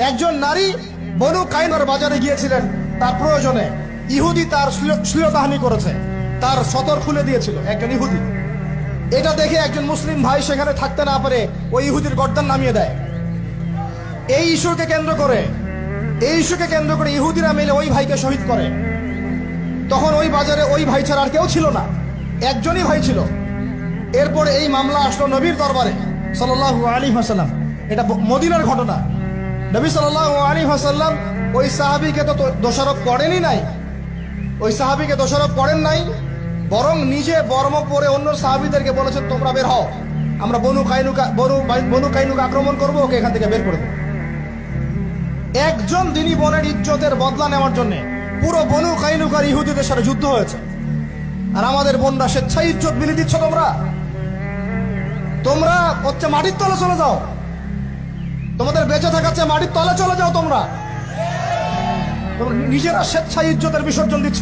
একজন নারী বনু কাইনুকার বাজারে গিয়েছিলেন তার প্রয়োজনে। ইহুদি তার শ্লীলতাহানি করেছে, তার সতর খুলে দিয়েছিল একজন ইহুদি। এটা দেখে একজন মুসলিম ভাই সেখানে থাকতে না পারে ওই ইহুদির গর্দান নামিয়ে দেয়। এই ইস্যুকে কেন্দ্র করে ইহুদিরা মিলে ওই ভাইকে শহীদ করে। তখন ওই বাজারে ওই ভাই ছাড়া আর কেউ ছিল না, একজনই ভাই ছিল। এরপরে এই মামলা আসলো নবীর দরবারে সাল্লাল্লাহু আলাইহি ওয়াসাল্লাম। এটা মদিনার ঘটনা। নবী সাল্লাল্লাহু আলাইহি ওয়াসাল্লাম ওই সাহাবীকে তো দোষারোপ করেনই নাই, বরং নিজে বর্ম পরে অন্য সাহাবীদেরকে বলেছেন, তোমরা বের হও, আমরা বনু কাইনুকা আক্রমণ করবো, ওকে এখান থেকে বের করে দেবো। একজন দিনী বোনের ইজ্জতের বদলা নেওয়ার জন্য পুরো বনু কাইনুকার ইহুদিদের সাথে যুদ্ধ হয়েছে। আর আমাদের বোনরা স্বেচ্ছায় ইজ্জত বিলি দিচ্ছ। তোমরা হচ্ছে মাটির তলে চলে যাও, তোমাদের বেঁচে থাকার চেয়ে মাটির তলে চলে যাও। তোমরা নিজেরা স্বেচ্ছায় ইজ্জতের বিসর্জন দিচ্ছ।